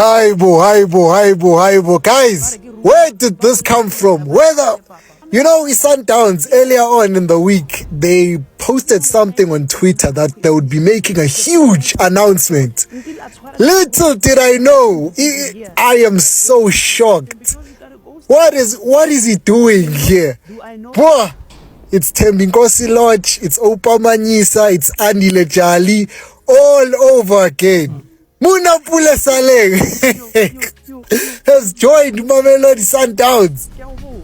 Haibo. Guys, where did this come from? Sundowns earlier on in the week, they posted something on Twitter that they would be making a huge announcement. Little did I know, I am so shocked. What is he doing here? Boy, it's Thembinkosi Lodge, it's Oupa Manyisa, it's Andile Jali, all over again. Monapule Saleng has joined Mamelodi Sundowns.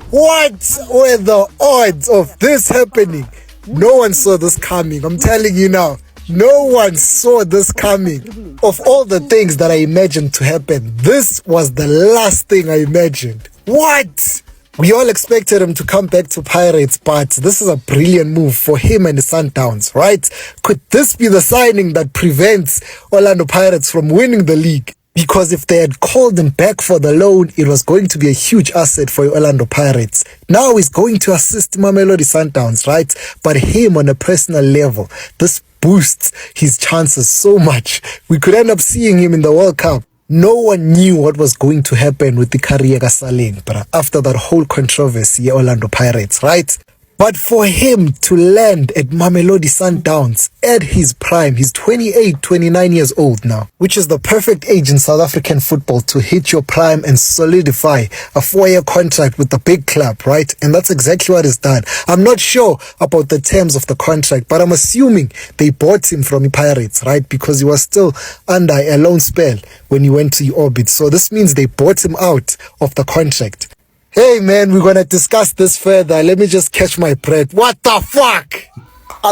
What were the odds of this happening? No one saw this coming. I'm telling you now. No one saw this coming. Of all the things that I imagined to happen, this was the last thing I imagined. What? We all expected him to come back to Pirates, but this is a brilliant move for him and the Sundowns, right? Could this be the signing that prevents Orlando Pirates from winning the league? Because if they had called him back for the loan, it was going to be a huge asset for Orlando Pirates. Now he's going to assist Mamelodi Sundowns, right? But him on a personal level, this boosts his chances so much. We could end up seeing him in the World Cup. No one knew what was going to happen with the Kariega Saleng after that whole controversy, Orlando Pirates, right? But for him to land at Mamelodi Sundowns at his prime, he's 28, 29 years old now, which is the perfect age in South African football to hit your prime and solidify a 4-year contract with the big club, right? And that's exactly what is done. I'm not sure about the terms of the contract, but I'm assuming they bought him from the Pirates, right? Because he was still under a loan spell when he went to the Orbit. So this means they bought him out of the contract. Hey man, we're gonna discuss this further. Let me just catch my breath. What the fuck?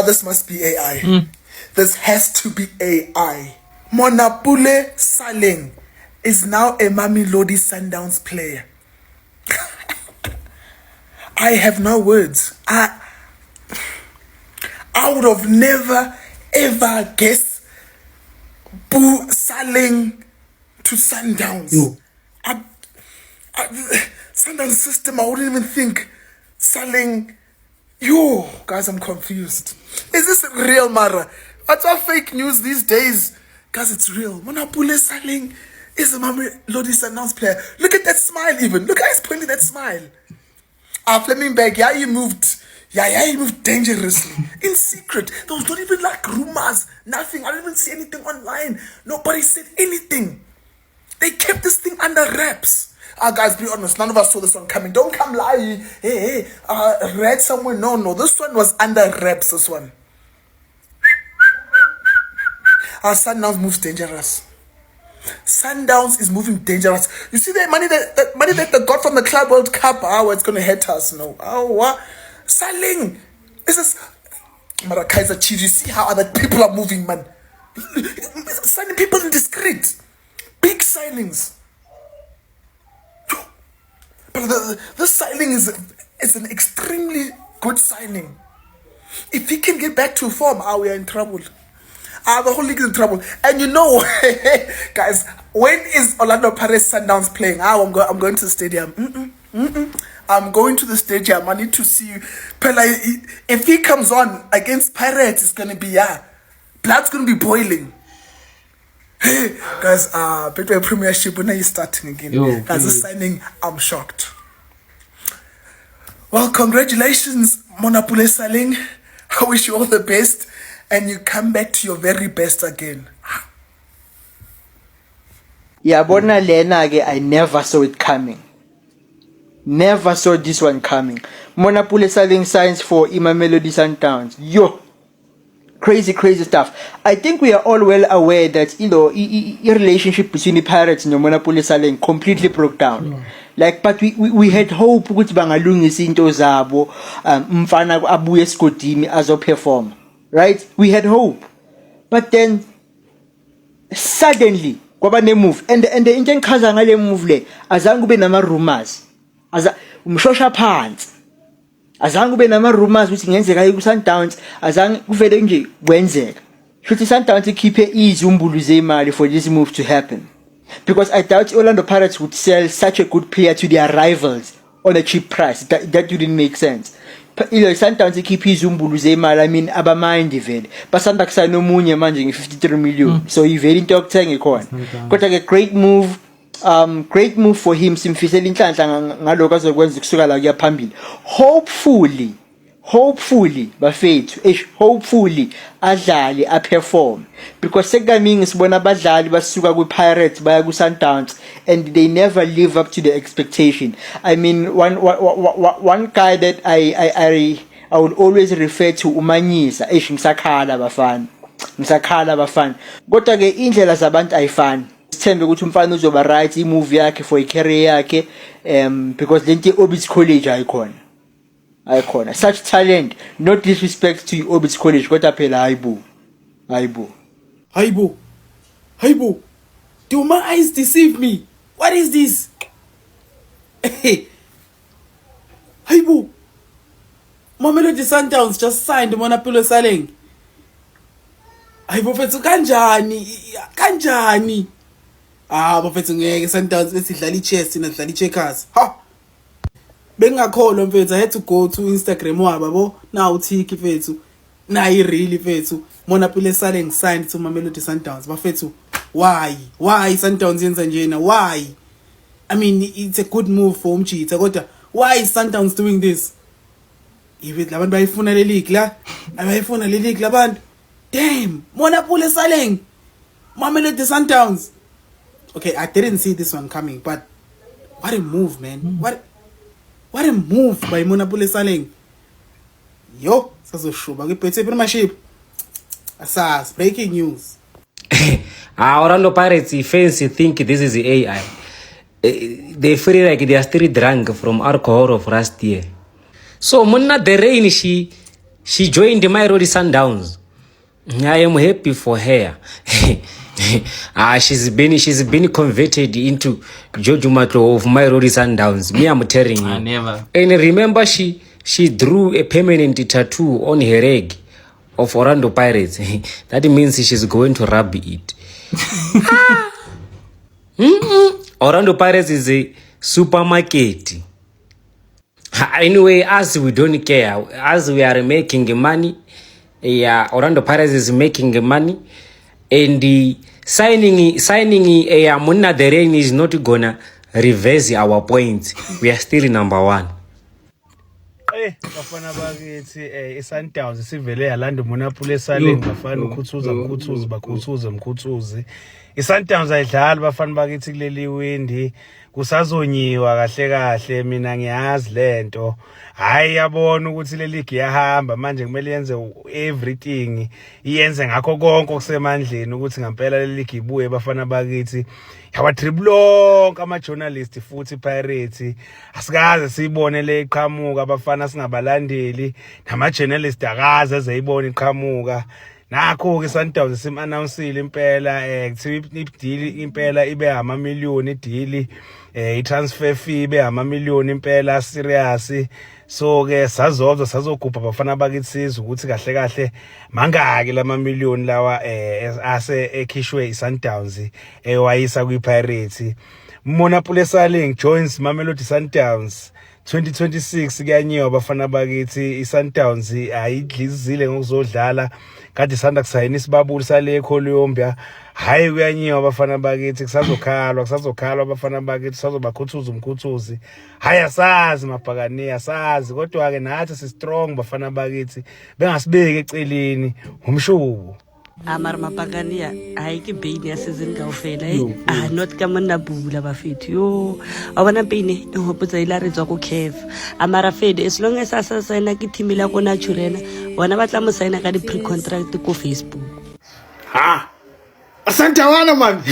This must be AI. This has to be AI. Monapule Saleng is now a Mamelodi Sundowns player. I have no words. I would have never ever guessed Boo Saleng to Sundowns. Sundowns system, I wouldn't even think Saleng. Guys, I'm confused. Is this real, Mara? What's our fake news these days? Guys, it's real. Monapule Saleng is a Mamelodi Sundowns player. Look at that smile even. Look how he's pointing that smile. Fleming Bag, he moved dangerously. In secret. There was not even like rumors. Nothing. I didn't even see anything online. Nobody said anything. They kept this thing under wraps. Guys, be honest, none of us saw this one coming. Don't come lie. Hey, read somewhere. No. This one was under wraps, this one. Sundowns moves dangerous. Sundowns is moving dangerous. You see that money that they got from the Club World Cup? It's going to hurt us. No. What? Saleng. This is... Kaizer Chiefs. You see how other people are moving, man. Signing people in discreet. Big signings. But this signing is an extremely good signing. If he can get back to form, we are in trouble. The whole league is in trouble. And guys, when is Orlando Pirates Sundowns playing? I'm going to the stadium. I'm going to the stadium. I need to see you. If he comes on against Pirates, it's going to be, blood's going to be boiling. Hey, guys, Betway Premiership, when are you starting again? Guys, this signing, I'm shocked. Well, congratulations, Monapule Saleng. I wish you all the best, and you come back to your very best again. Bona Lena, I never saw it coming. Never saw this one coming. Monapule Saleng signs for Mamelodi Sundowns. Crazy stuff. I think we are all well aware that the relationship between the Pirates and Monapule Saleng completely broke down. But we had hope ukuthi bangalungisa into zabo, mfana abuye esigodini azoperform. Right? We had hope. But then suddenly kwaba ne move and into engichaza ngale move le azange kube nama rumors. Umshosha phansi. Azange kube nama rumors ukuthi ngenzeka ku Sundowns, azange kuvele nje kwenzeka. Futhi Sundowns ikhiphe izumbulu zemali for this move to happen. Because I doubt Orlando Pirates would sell such a good player to their rivals on a cheap price. That didn't make sense. Sundowns ikhiphe izumbulu zemali, abamind vele. Basanda kusayina omunye manje nge 53 million. So ivele into yokuthenga ikhona. Kodwa ke great move. Great move for him. Simfisela inhlanhla ngalokho azokwenza kusuka la kuya phambili. Hopefully bafethu hopefully adlali perform, because sekukaningi sibona abadlali basuka kwi-Pirates baya ku-Sundowns and they never live up to the expectation. I mean, one guy that I would always refer to, Umanyisa. Ngisakhala bafana kodwa ke indlela zabantu ayifani. Sithembe ukuthi umfana uzoba right i-move yakhe for i-career yakhe, because lento i-Orbit College ayikho such talent. No disrespect to Orbit College kodwa phela hayibo, do my eyes deceive me? What is this? Hayibo, Mamelodi Sundowns just signed Monapule Saleng. Hayibo mfethu kanjani? Bafethu ngeke Sundowns esidlala i-chess nadlala i-checkers. Bengakholwa mfethu, I had to go to Instagram wabo now tick mfethu. Na i-real mfethu. Monapule Saleng signed to Mamelodi Sundowns. Bafethu, why Sundowns yenza njena? Why? I mean, it's a good move for Umchitha kodwa why is Sundowns doing this? Even labantu bayifuna le league labantu. Damn, Monapule Saleng, Mamelodi Sundowns. Okay, I didn't see this one coming, but what a move, man. What a move by Monapule Saleng. Yo, sazoshuba ngiphethe Premiership. Asas, breaking news. Orlando Pirates fans think this is AI. They feel like they are still drunk from alcohol of last year. So Mona the Rain, she joined the Mamelodi Sundowns. I am happy for her. She's been converted into Jojo Matlo of Mamelodi Sundowns. Me, I'm telling you. Never. And remember, she drew a permanent tattoo on her leg of Orlando Pirates. That means she's going to rub it. Orlando Pirates is a supermarket. Anyway, as we don't care, as we are making money, Orlando Pirates is making money, and the signing Mona the Rain is not gonna reverse our points. We are still number 1. Bafana bakithi iSundowns sivele yalanda Monapule Saleng bafana ukhuthuza iSundowns ayidlali bafana bakithi kuleli windi kusazonyiwa kahle mina ngiyazi lento. Hayi yabona ukuthi le league iyahamba manje, kumele yenze everything, iyenze ngakho konke okusemandleni ukuthi ngempela le league ibuye bafana bakithi. Yawatribulonke ama-journalist futhi Pirates asikaze siyibone le iqhamuka, abafana singabalandeli nama-journalist akaze azeyibona iqhamuka. Nakho-ke Sundowns sim-announcile impela kuthiwa i-deal impela ibe ama-million i-deal, i-transfer fee ibe ama-million impela serious. So-ke sazogubha bafana bakithi sizwe ukuthi kahle mangaki lama-million lawa ase ekhishwe i-Sundowns wayisa kwi-Pirates. Monapule Saleng joins Mamelodi Sundowns 2026 kuyanyiwa bafana bakithi. i-Sundowns ayidlizile ngokuzodlala kade sanda kusayina isibabuli sale eColombia. Hayi kuyanyiwa bafana bakithi, kusazokhalwa bafana bakithi, sazobakhuthuza umkhuthuzi. Hayi asazi mabhakani, asazi kodwa ke nathi si strong bafana bakithi, bengasibeki eceleni umshubu. Amar mapagania hayi ke bane ya season kaofela not ka monna bula bafethi yo abana bane e hopotsa ila re tswa ko Kef amara fede as long as asa signa ke team la ko naturena bona batla mo signa ka di pre contract ko Facebook. Asante wana man.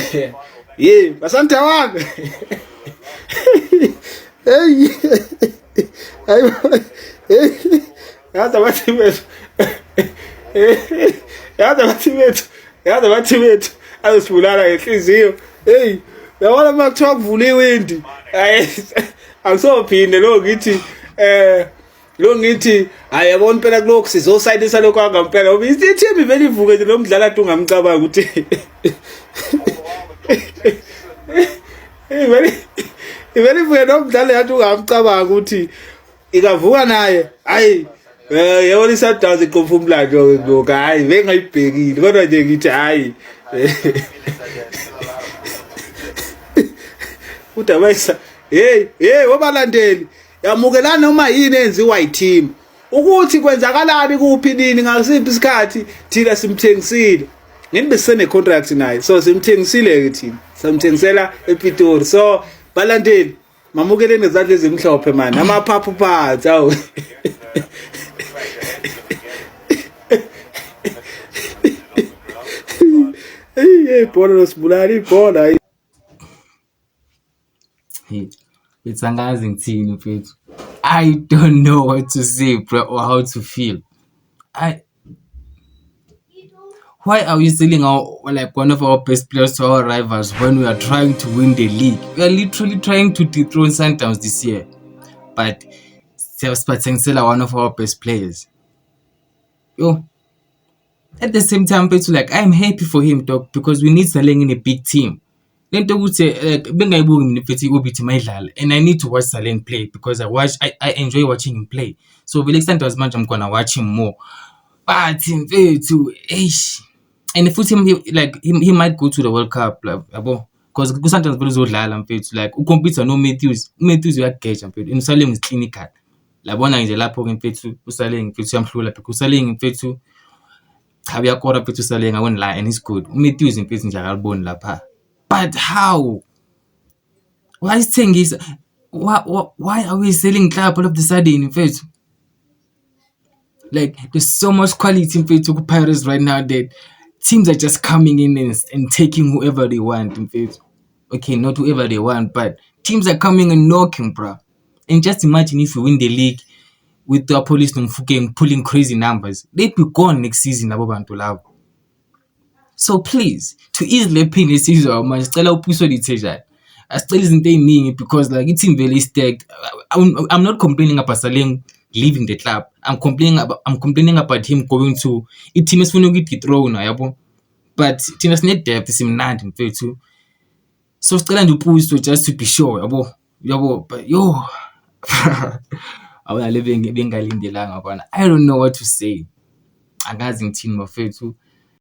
Yeah, asante wana. Hata bathi bethu azosibulala ngenhliziyo. Hey, yabona makuthiwa kuvula iwindi. Angisophinde lo ngithi ayabona phela kulokho sizosayinisa lokho angempela. Ithimbi vele ivuke nje lo mdlala athi ungamcabanga ukuthi vele ivuke lo mdlala athi ungamcabanga ukuthi ikavuka naye. Hayi yabona iSundowns iqopha umlando ngoku. Hayi bengayibhekile kodwa nje ngithi hayi udabayisa hey wabalandeli yamukelana noma yini enziwa i-team ukuthi kwenzakalani kuphi nini ngasiphi isikhathi thina simthengisile ngithi besene contract naye so simthengisile ke thina samthengisela ePitori so balandeli mamukeleni izandla ezimhlophe man amaphaphu phansi awu hey ibhola losibulala ibhola It's angazi ngithini mfethu. I don't know what to say, bro, or how to feel. Why are we selling one of our best players to our rivals when we are trying to win the league? We are literally trying to dethrone Sundowns this year. But Sela one of our best players. Yo. At the same time, I'm happy for him, dog, because we need Saleng in a big team. Then to say and I need to watch Saleng play because I enjoy watching him play. So the next time match I'm gonna watch him more. But and if he might go to the World Cup because sometimes very like who competes no Matthews we are catch and Saleng is clinical. Labona nje lapho ke mfethu uSaleng mfethu yamhlula because Saleng mfethu chabi yakora mfethu Saleng I won't lie and he's good. Matthews mfethu nje akaliboni lapha. But how? Why is saying is why are we selling club all of the sudden in fact? Like there's so much quality in fact to Pirates right now that teams are just coming in and taking whoever they want in fact. Okay, not whoever they want, but teams are coming and knocking, bro. And just imagine if we win the league with the police pulling crazy numbers, they'd be gone next season. So please, to ease the pain isizwe manje sicela uphuswe lithe asicela izinto eziningi because like it's in very stacked. I'm not complaining about Saleng leaving the club. I'm complaining about him going to a team esifuna ukuyithrown yabo. But thina sine depth simnandi mfethu. So sicela nje uphuswe just to be sure yabo but yo awala bengalindelanga bana. I don't know what to say. Angazi ngithini mfethu.